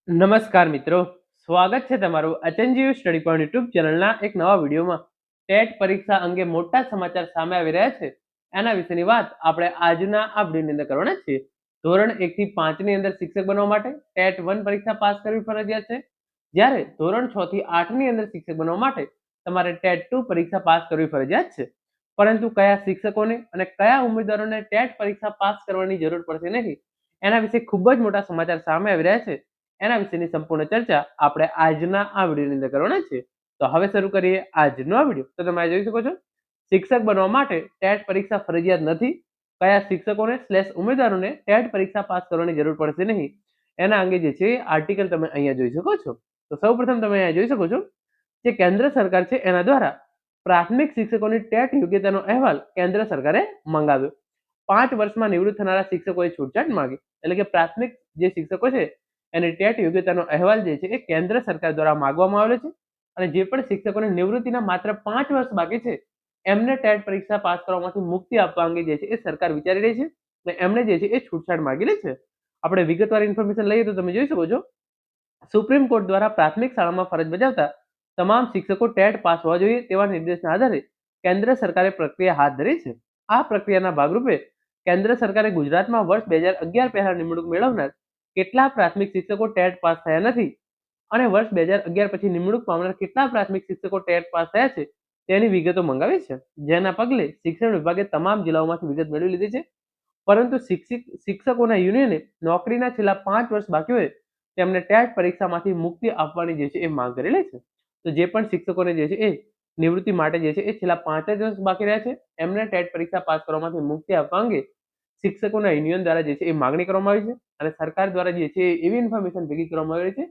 નમસ્કાર મિત્રો, સ્વાગત છે તમારું અચનજીવ સ્ટડી પોઈન્ટ યુટ્યુબ ચેનલના એક નવા વિડીયોમાં. ટેટ પરીક્ષા અંગે મોટા સમાચાર સામે આવી રહ્યા છે. એના વિશેની વાત આપણે આજના આ વિડીયોની અંદર કરવાના છીએ. ધોરણ 1 થી 5 ની અંદર શિક્ષક બનવા માટે ટેટ 1 પરીક્ષા પાસ કરવી ફરજિયાત છે, જ્યારે ધોરણ 6 થી 8 ની અંદર શિક્ષક બનવા માટે તમારે ટેટ 2 પરીક્ષા પાસ કરવી ફરજિયાત છે. પરંતુ કયા શિક્ષકોને અને કયા ઉમેદવારોને ટેટ પરીક્ષા પાસ કરવાની જરૂર પડશે નહીં, એના વિશે ખૂબ જ મોટા સમાચાર સામે આવી રહ્યા છે. એના વિશેની સંપૂર્ણ ચર્ચા આપણે આજના આ વિડીયોની અંદર કરવાના છે. તો હવે શરૂ કરીએ આજનો આ વિડીયો. તો તમે જોઈ શકો છો, શિક્ષક બનવા માટે ટેટ પરીક્ષા ફરજિયાત નથી. કયા શિક્ષકોને ઉમેદવારોને ટેટ પરીક્ષા પાસ કરવાની જરૂર પડશે નહીં, એના અંગે જે છે આર્ટિકલ તમે અહીંયા જોઈ શકો છો. તો સૌપ્રથમ તમે અહીંયા જોઈ શકો છો જે કેન્દ્ર સરકાર છે એના દ્વારા પ્રાથમિક શિક્ષકોની ટેટ યોગ્યતાનો અહેવાલ કેન્દ્ર સરકારે મંગાવ્યો. 5 વર્ષમાં નિવૃત્ત થનારા શિક્ષકોએ છૂટછાટ માંગી. એટલે કે પ્રાથમિક જે શિક્ષકો છે એની ટેટ યોગ્યતાનો અહેવાલ જે છે એ કેન્દ્ર સરકાર દ્વારા માંગવામાં આવેલો છે. અને જે પણ શિક્ષકોને નિવૃત્તિના માત્ર 5 વર્ષ બાકી છે એમને ટેટ પરીક્ષા પાસ કરવામાંથી મુક્તિ આપવા અંગે જે છે એ સરકાર વિચારી રહી છે અને એમને જે છે એ છૂટછાટ માંગેલી છે. આપણે વિગતવાર ઇન્ફોર્મેશન લઈએ તો તમે જોઈ શકો છો, સુપ્રીમ કોર્ટ દ્વારા પ્રાથમિક શાળામાં ફરજ બજાવતા તમામ શિક્ષકો ટેટ પાસ હોવા જોઈએ તેવા નિર્દેશના આધારે કેન્દ્ર સરકારે પ્રક્રિયા હાથ ધરી છે. આ પ્રક્રિયાના ભાગરૂપે કેન્દ્ર સરકારે ગુજરાતમાં વર્ષ 2011 પહેલા નિમણૂક મેળવનાર કેટલા પ્રાથમિક શિક્ષકો ટેટ પાસ થયા નથી અને વર્ષ 2011 પછી નિમણૂક પામનાર કેટલા પ્રાથમિક શિક્ષકો ટેટ પાસ થયા છે તેની વિગતો મંગાવી છે. જેના પગલે શિક્ષણ વિભાગે તમામ જિલ્લાઓમાંથી વિગત મેળવી લીધી છે. પરંતુ શિક્ષકોના યુનિયને નોકરીના છેલ્લા 5 વર્ષ બાકી હોય તેમને ટેટ પરીક્ષામાંથી મુક્તિ આપવાની જે છે એ માંગ કરેલી છે. તો જે પણ શિક્ષકોને જે છે એ નિવૃત્તિ માટે જે છે એ છેલ્લા 5 જ વર્ષ બાકી રહ્યા છે એમને ટેટ પરીક્ષા પાસ કરવામાંથી મુક્તિ આપવા અંગે શિક્ષકોના યુનિયન દ્વારા જે છે એ માંગણી કરવામાં આવી છે. અને સરકાર દ્વારા જે છે એવી ઇન્ફોર્મેશન ભેગી કરવામાં આવી છે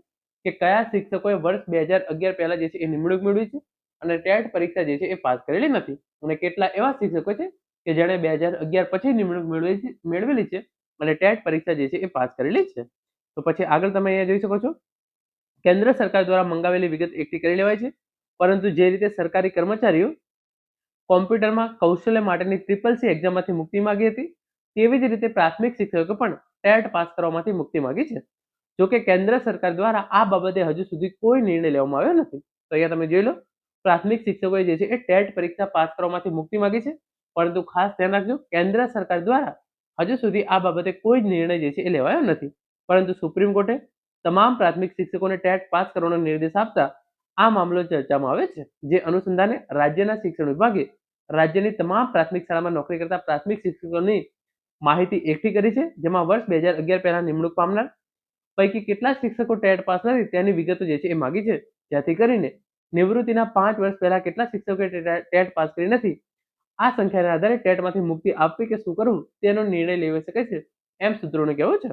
કે કયા શિક્ષકોએ વર્ષ 2011 પહેલા જે છે એ નિમણૂક મેળવી છે અને ટેટ પરીક્ષા જે છે એ પાસ કરેલી નથી, અને કેટલા એવા શિક્ષકો છે કે જેણે 2011 પછી નિમણૂક મેળવેલી છે અને ટેટ પરીક્ષા જે છે એ પાસ કરેલી છે. તો પછી આગળ તમે અહીંયા જોઈ શકો છો, કેન્દ્ર સરકાર દ્વારા મંગાવેલી વિગત એકઠી કરી લેવાય છે. પરંતુ જે રીતે સરકારી કર્મચારીઓ કોમ્પ્યુટરમાં કૌશલ્ય માટેની CCC એક્ઝામમાંથી મુક્તિ માંગી હતી, તેવી જ રીતે પ્રાથમિક શિક્ષકો પણ ટેટ પાસ કરવામાંથી મુક્તિ માંગી છે. જોકે કેન્દ્ર સરકાર દ્વારા આ બાબતે હજુ સુધી કોઈ નિર્ણય લેવામાં આવ્યો નથી. તો અહીંયા તમે જોઈ લો, પ્રાથમિક શિક્ષકોએ જે છે એ ટેટ પરીક્ષા પાસ કરવામાંથી મુક્તિ માંગી છે. પરંતુ ખાસ ધ્યાન રાખજો, કેન્દ્ર સરકાર દ્વારા હજુ સુધી આ બાબતે કોઈ જ નિર્ણય જે છે એ લેવાયો નથી. પરંતુ સુપ્રીમ કોર્ટે તમામ પ્રાથમિક શિક્ષકોને ટેટ પાસ કરવાનો નિર્દેશ આપતા આ મામલો ચર્ચામાં આવે છે. જે અનુસંધાને રાજ્યના શિક્ષણ વિભાગે રાજ્યની તમામ પ્રાથમિક શાળામાં નોકરી કરતા પ્રાથમિક શિક્ષકોની માહિતી એકઠી કરી છે, જેમાં વર્ષ 2011 પહેલા નિમણૂક પામનાર પૈકી કેટલા શિક્ષકો ટેટ પાસ નથી તેની વિગતો જે છે એ માંગી છે. જેથી કરીને નિવૃત્તિના 5 વર્ષ પહેલા કેટલા શિક્ષકોએ ટેટ પાસ કરી નથી, આ સંખ્યાના આધારે ટેટમાંથી મુક્તિ આપવી કે શું કરવું તેનો નિર્ણય લેવી શકે છે, એમ સૂત્રોનું કહેવું છે.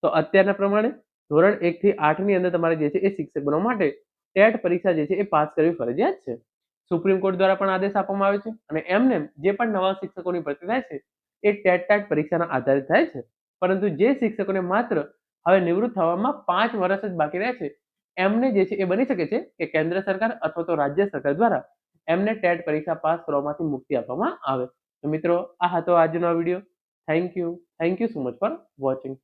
તો અત્યારના પ્રમાણે ધોરણ 1 થી 8 ની અંદર તમારે જે છે એ શિક્ષક બનવા માટે ટેટ પરીક્ષા જે છે એ પાસ કરવી ફરજિયાત છે. સુપ્રીમ કોર્ટ દ્વારા પણ આદેશ આપવામાં આવે છે અને એમને જે પણ નવા શિક્ષકોની ભરતી થાય છે એ ટેટ પરીક્ષાના આધારે થાય છે. પરંતુ જે શિક્ષકોને માત્ર હવે નિવૃત્ત થવામાં 5 વર્ષ જ બાકી રહ્યા છે એમને જે છે એ બની શકે છે કે કેન્દ્ર સરકાર અથવા તો રાજ્ય સરકાર દ્વારા એમને ટેટ પરીક્ષા પાસ કરવામાંથી મુક્તિ આપવામાં આવે. તો મિત્રો, આ હતો આજનો video. Thank you so much for watching.